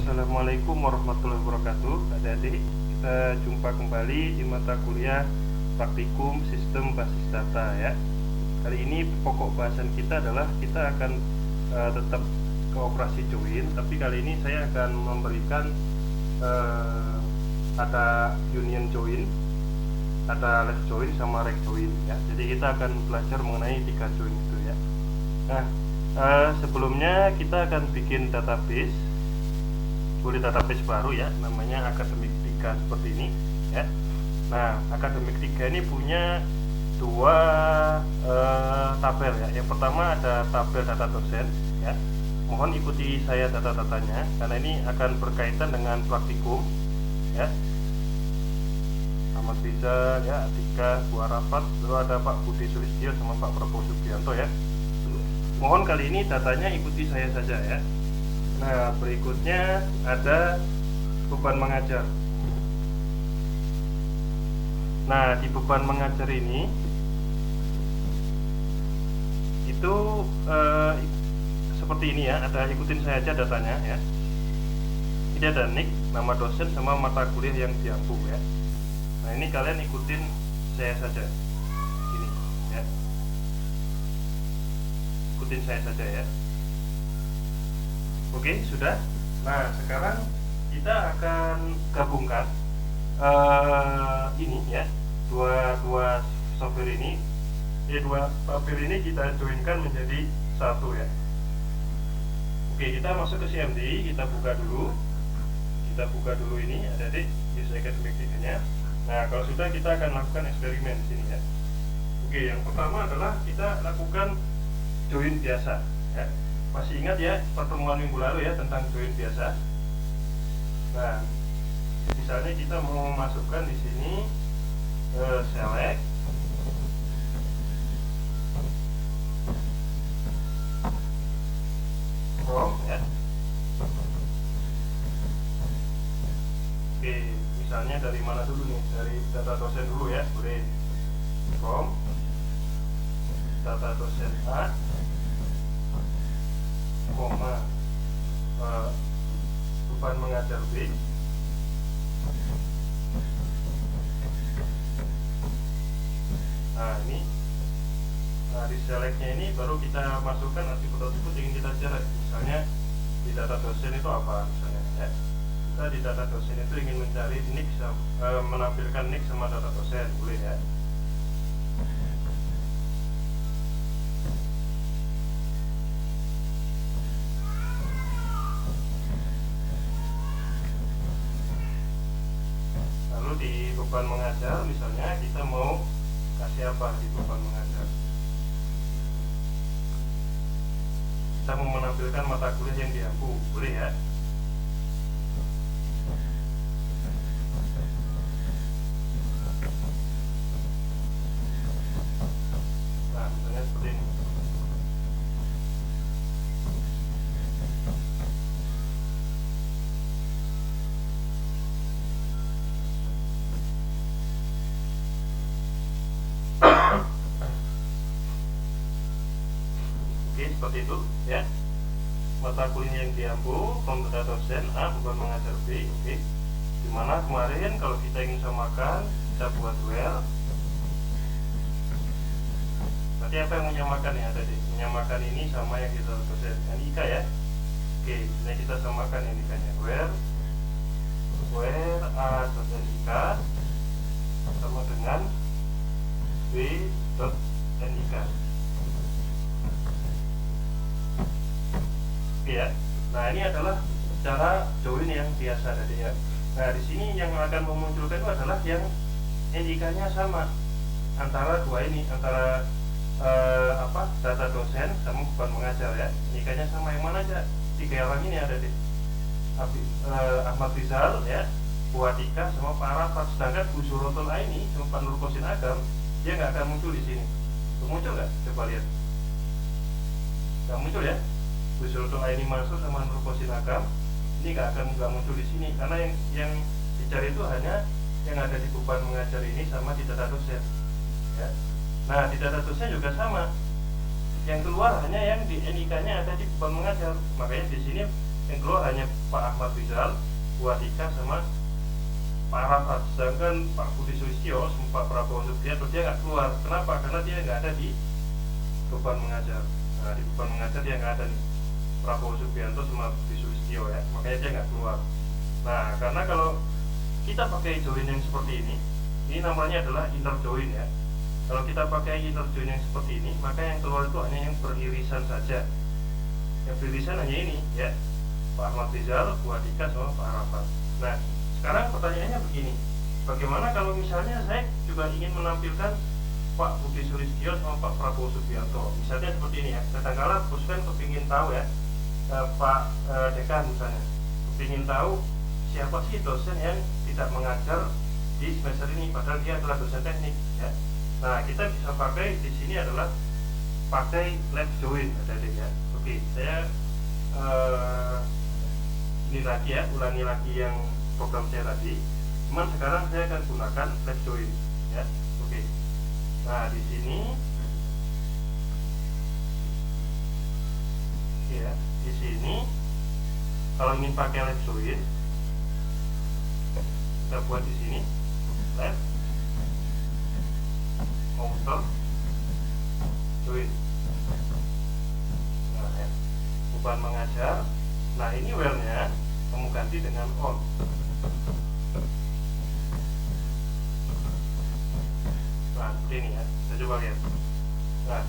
Assalamualaikum warahmatullahi wabarakatuh. Adik-adik, kita jumpa kembali di mata kuliah praktikum sistem basis data ya. Kali ini pokok bahasan kita adalah kita akan tetap ke operasi join, tapi kali ini saya akan memberikan ada union join, ada left join sama right join ya. Jadi kita akan belajar mengenai 3 join itu ya. Nah, sebelumnya kita akan bikin database, boleh database baru ya, namanya Akademik 3 seperti ini ya. Nah, Akademik 3 ini punya dua tabel ya. Yang pertama ada tabel data dosen ya. Mohon ikuti saya data-datanya karena ini akan berkaitan dengan praktikum ya. Ahmad Rizal ya, Atika, Bu Arafat, lalu ada Pak Budi Sulistyo sama Pak Prabowo Subianto ya. Mohon kali ini datanya ikuti saya saja ya. Nah, berikutnya ada beban mengajar. Nah, di beban mengajar ini itu seperti ini ya, ada ikutin saya aja datanya ya. Ini ada nick, nama dosen sama mata kuliah yang diampu ya. Nah, ini kalian ikutin saya saja. Ini ya. Ikutin saya saja ya. Oke, sudah. Nah, sekarang kita akan gabungkan ini ya, dua software ini. Dua software ini kita joinkan menjadi satu ya. Oke, kita masuk ke CMD, kita buka dulu. Kita buka dulu ini, adik-adik, di Akademik 3-nya. Nah, kalau sudah kita akan lakukan eksperimen di sini ya. Oke, yang pertama adalah kita lakukan join biasa ya. Masih ingat ya pertemuan minggu lalu ya tentang join biasa. Nah, misalnya kita mau memasukkan di sini select from ya. Oke, misalnya dari mana dulu nih? Dari data dosen dulu ya, boleh. From data dosen A, koma beban mengajar B, nah ini di selectnya ini baru kita masukkan atribut-atribut yang kita cari. Misalnya di data dosen itu apa misalnya ya, kita di data dosen itu ingin mencari nick menampilkan nick sama data dosen, boleh ya. Di beban mengajar misalnya kita mau kasih apa di beban mengajar, kita mau menampilkan mata kuliah yang diampu, boleh ya. Nah, misalnya seperti ini. Seperti itu ya, mata kuliah yang diampu data dosen A, beban mengajar B. Oke, dimana kemarin kalau kita ingin samakan kita buat where. Berarti apa yang menyamakan ya tadi? Menyamakan ini sama yang kita dosen NIK ya. Oke, ini kita samakan ini kayaknya where A.NIK sama dengan B.NIK ya. Nah, ini adalah cara join yang biasa tadi ya. Nah, di sini yang akan memunculkan itu adalah yang NIK-nya sama antara dua ini, antara data dosen sama beban mengajar ya. NIK-nya sama yang mana aja? 3 orang ini ada di Ahmad Rizal ya, Bu Atika sama Pak Arafat. Sedangkan Bu Surotul Aini sama Pak Nur Kosin Agam dia nggak akan muncul di sini. Muncul nggak? Coba lihat. Nggak muncul ya. Bu Surotul Aini masuk sama Nur Kosin Agam ini nggak muncul di sini karena yang dicari itu hanya yang ada di beban mengajar ini sama di data dosen ya. Nah, di data dosen juga sama, yang keluar hanya yang di NIK-nya ada di beban mengajar. Makanya di sini yang keluar hanya Pak Ahmad Rizal, Bu Atika sama Pak Arafat. Sedangkan Pak Budi Sulistyo sama Pak Prabowo Subianto dia nggak keluar. Kenapa? Karena dia nggak ada di beban mengajar. Nah, di beban mengajar dia nggak ada nih Prabowo Subianto sama Budi Sulistyo ya, makanya dia nggak keluar. Nah, karena kalau kita pakai join yang seperti ini namanya adalah inner join ya. Kalau kita pakai inner join yang seperti ini, maka yang keluar itu hanya yang beririsan saja. Yang beririsan hanya ini ya, Pak Ahmad Rizal, Bu Atika sama Pak Arafat. Nah, sekarang pertanyaannya begini, bagaimana kalau misalnya saya juga ingin menampilkan Pak Budi Sulistyo sama Pak Prabowo Subianto? Misalnya seperti ini ya, kadang-kadang Puspen kepingin tahu ya, Pak Dekan misalnya kepingin tahu siapa sih dosen yang tidak mengajar di semester ini, padahal dia adalah dosen teknik ya. Nah, kita bisa pakai di sini adalah pakai lab join adik ya. Oke, saya ini lagi ya, ulangi lagi yang program saya tadi. Cuman sekarang saya akan gunakan lab join ya. Oke. Nah, di sini ya, di sini kalau ingin pakai lab join, kita buat di sini lab outer join. Nah ya, beban mengajar. Nah, ini where-nya kamu ganti dengan on. Nah, seperti ini ya, kita coba lihat. Nah,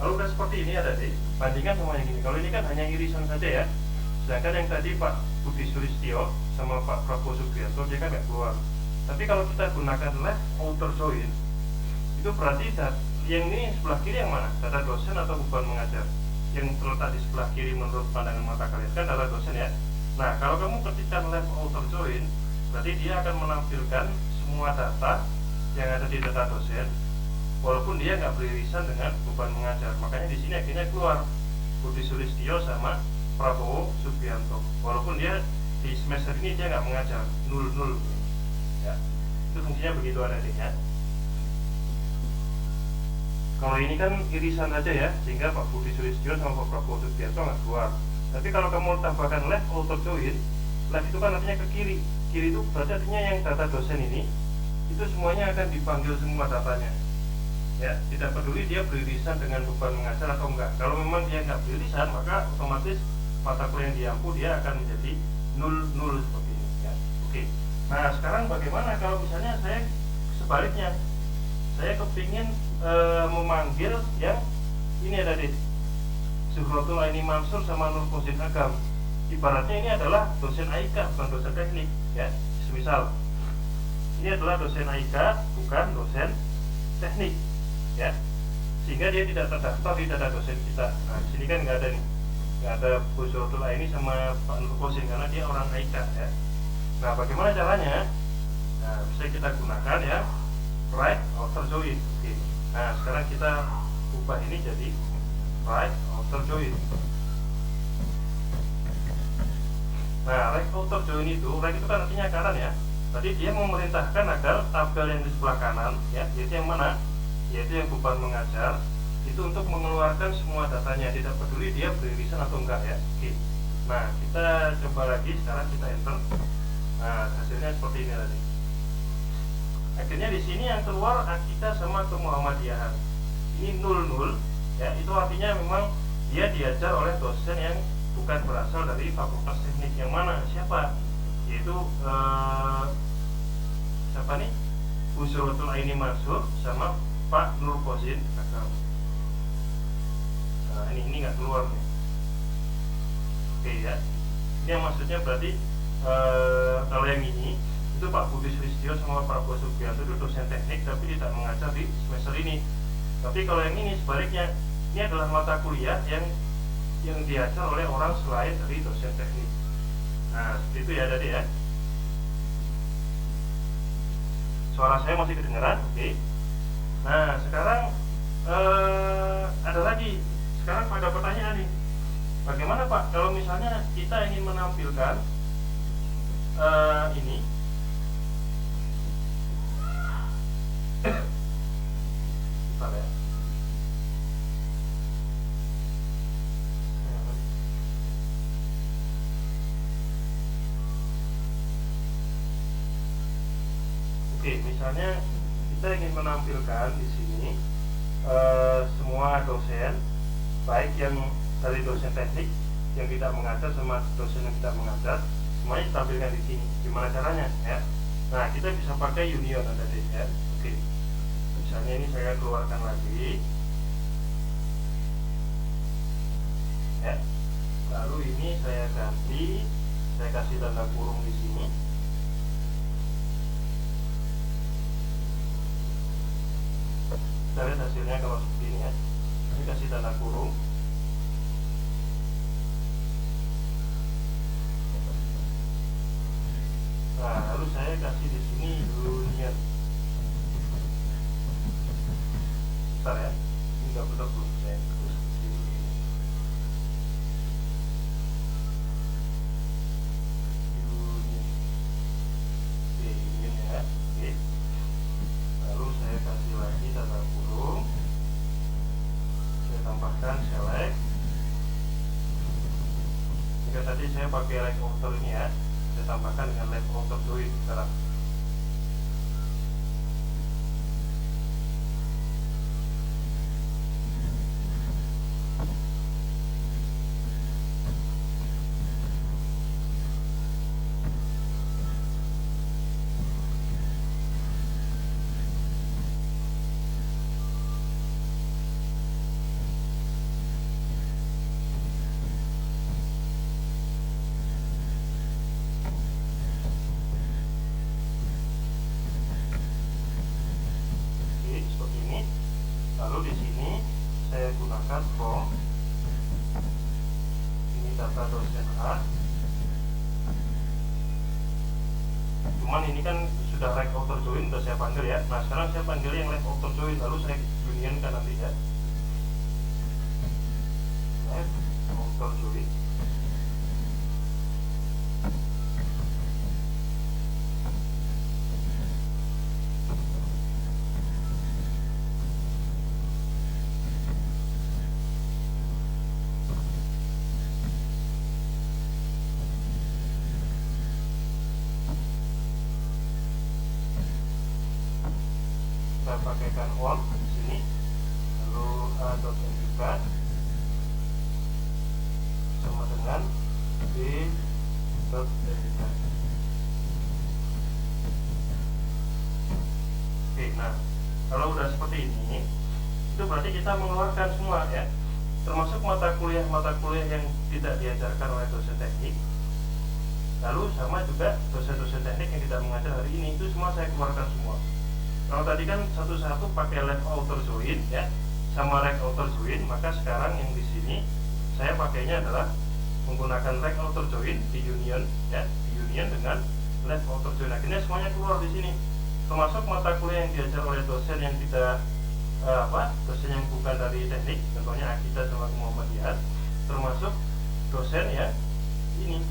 kalau udah seperti ini ada di bandingkan sama yang ini. Kalau ini kan hanya irisan saja ya, sedangkan yang tadi Pak Budi Sulistyo sama Pak Prabowo Subianto dia kan nggak keluar. Tapi kalau kita gunakan left outer join, itu berarti yang ini sebelah kiri yang mana? Data dosen atau beban mengajar? Yang terletak di sebelah kiri menurut pandangan mata kalian kan data dosen ya. Nah, kalau kamu ketikkan left outer join, berarti dia akan menampilkan semua data yang ada di data dosen, walaupun dia nggak beririsan dengan beban mengajar. Makanya di sini akhirnya keluar Budi Sulistyo sama Prabowo Subianto, walaupun dia di semester ini dia nggak mengajar, 0 ya. Itu fungsinya begitu adanya. Kalau ini kan irisan aja ya, sehingga Pak Budi Sulistyo sama Pak Prabowo Subianto nggak keluar. Tapi kalau kamu tambahkan left outer join, left itu kan artinya ke kiri. Kiri itu berarti artinya yang data dosen ini itu semuanya akan dipanggil semua datanya. Ya, tidak peduli dia beririsan dengan beban mengajar atau enggak. Kalau memang dia nggak beririsan, maka otomatis mata kuliah yang diampu dia akan menjadi 0 seperti ini ya. Oke. Nah, sekarang bagaimana kalau misalnya saya sebaliknya, saya kepingin memanggil yang ini ada di Zuhrotul Aini Mansur sama Nur Fauzin Agam. Ibaratnya ini adalah dosen AIK, bukan dosen teknik ya. Semisal ini adalah dosen AIK, bukan dosen teknik ya, sehingga dia tidak terdaftar di data dosen kita. Nah, di sini kan nggak ada nih, nggak ada Bu Zuhrotul Aini sama Pak Nur Fauzin karena dia orang AIK ya. Nah, bagaimana caranya? Nah, bisa kita gunakan ya right outer join. Oke. Nah, sekarang kita ubah ini jadi right outer join. Nah, right outer join itu, right itu kan artinya kanan ya. Tadi dia memerintahkan agar tabel yang di sebelah kanan ya, yaitu yang mana? Yaitu yang beban mengajar, itu untuk mengeluarkan semua datanya, tidak peduli dia beririsan atau enggak ya. Oke. Nah, kita coba lagi, sekarang kita enter. Nah, hasilnya seperti ini tadi. Akhirnya di sini yang keluar Akita sama Kemuhammadiyahan. Ini 0 ya, itu artinya memang dia diajar oleh dosen yang bukan berasal dari fakultas teknik. Yang mana? Siapa? Yaitu siapa nih? Bu Zuhrotul Aini Mansur sama Pak Nur Fauzin Agam. Nah, ini nggak keluar nih. Oke ya. Ini yang maksudnya berarti kalau yang ini itu Pak Budi Sulistyo sama Pak Prabowo Subianto itu dosen teknik tapi tidak mengajar di semester ini. Tapi kalau yang ini sebaliknya, ini adalah mata kuliah yang diajar oleh orang selain dari dosen teknik. Nah, seperti itu ya tadi ya. Suara saya masih kedengaran? Oke. Nah, sekarang ada lagi. Sekarang pada pertanyaan nih, bagaimana Pak kalau misalnya kita ingin menampilkan ini bentar ya. Oke, misalnya kita ingin menampilkan di sini semua dosen, baik yang dari dosen teknik yang tidak mengajar sama dosen yang tidak mengajar, semuanya ditampilkan di sini. Gimana caranya ya? Nah, kita bisa pakai union ada deh ya. Oke, misalnya ini saya keluarkan lagi ya. Lalu ini saya ganti, saya kasih tanda kurung di sini. Kita lihat hasilnya kalau seperti ini ya. Ini kasih tanda kurung. Nah, lalu saya kasih di sini union. Bentar ya, ini nggak betul belum saya tulis di sini. Union, oke, union ya, oke. Lalu saya kasih lagi tanda kurung. Saya tambahkan select. Jika tadi saya pakai left outer ini ya, saya tambahkan dengan left outer join sekarang. Seperti ini. Lalu di sini saya gunakan from. Ini data dosen A. Cuman ini kan sudah right outer join, sudah saya panggil ya. Nah, sekarang saya panggil yang left outer join, lalu saya unionkan nanti ya. Left outer join. Saya pakaikan on di sini, lalu a.n juga sama dengan b.n juga. Oke, nah kalau udah seperti ini, itu berarti kita mengeluarkan semua ya, termasuk mata kuliah yang tidak diajarkan oleh dosen teknik. Lalu sama juga dosen-dosen teknik yang tidak mengajar hari ini, itu semua saya keluarkan semua. Kalau tadi kan satu-satu pakai left outer join ya, sama right outer join, maka sekarang yang di sini saya pakainya adalah menggunakan right outer join di union ya, di union dengan left outer join. Akhirnya semuanya keluar di sini, termasuk mata kuliah yang diajar oleh dosen yang tidak dosen yang bukan dari teknik, contohnya Akita sama Muhammadiyah, termasuk dosen ya ini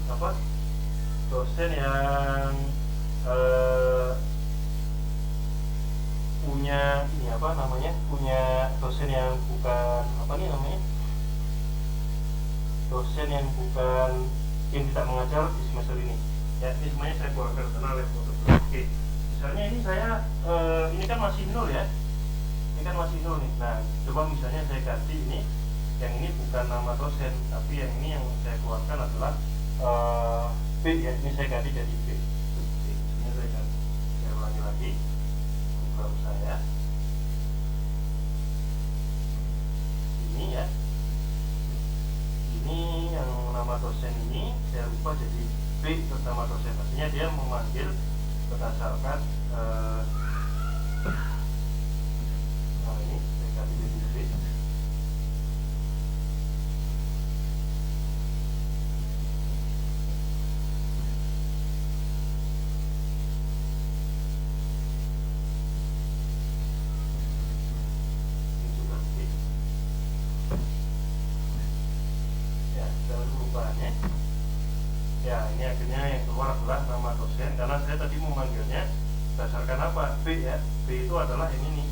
dosen yang punya ini punya dosen yang bukan dosen yang bukan yang tidak mengajar di semester ini ya. Ini semuanya saya keluarkan karena level tersebut. Oke, misalnya ini saya ini kan masih nol ya, ini kan masih nol nih. Nah, coba misalnya saya ganti ini, yang ini bukan nama dosen, tapi yang ini yang saya keluarkan adalah B ya. Ini saya ganti jadi B. Oke, misalnya saya ulangi lagi program saya ini ya, ini yang nama dosen ini saya ubah jadi B untuk nama dosen. Artinya dia memanggil berdasarkan nah ini saya ganti jadi B. Ya, ini akhirnya yang keluar adalah nama dosen, karena saya tadi memanggilnya berdasarkan apa? B ya. B itu adalah yang ini,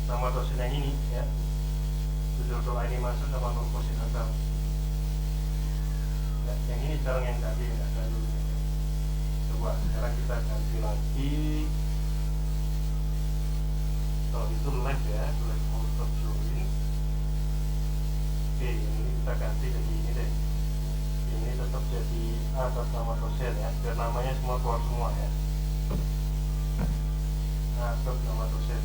nama dosen yang ini ya, judul doa ini masuk sama komposit angka ya, yang ini sekarang yang tadi nggak ada dulu ya. Coba 2. Sekarang kita ganti lagi. Kalau itu left ya, left outer join. Oke, ini kita ganti jadi ini deh. Ini tetap jadi atas nama dosen ya, biar namanya semua keluar semua ya. Atas nama dosen.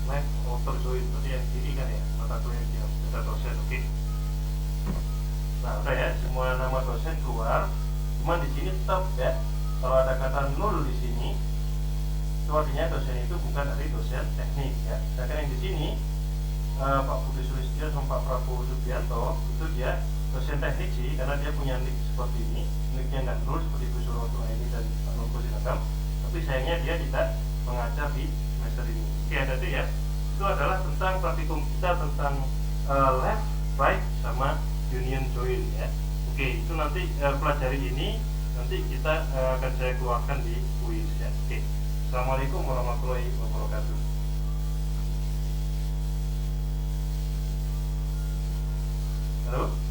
Left outer join, berarti yang kiri kan ya, mata kuliah dia, data dosen, oke. Nah, udah ya, semua nama dosen keluar. Cuman di sini tetap ya, kalau ada kata nul di sini, itu artinya dosen itu bukan dari dosen teknik ya. Sedangkan yang di sini Pak Budi Sulistyo sama Pak Prabowo Subianto itu dia dosen teknik sih, karena dia punya nick seperti ini, nicknya nggak nul seperti Bu Suroto ini dan Pak Nurko Sinagam. Tapi sayangnya dia tidak mengajar di semester ini. Oke, ada itu ya. Itu adalah tentang praktikum kita tentang left, right, sama union join ya. Oke, itu nanti pelajari ini nanti kita akan saya keluarkan di kuis ya. Oke, assalamualaikum warahmatullahi wabarakatuh. Halo.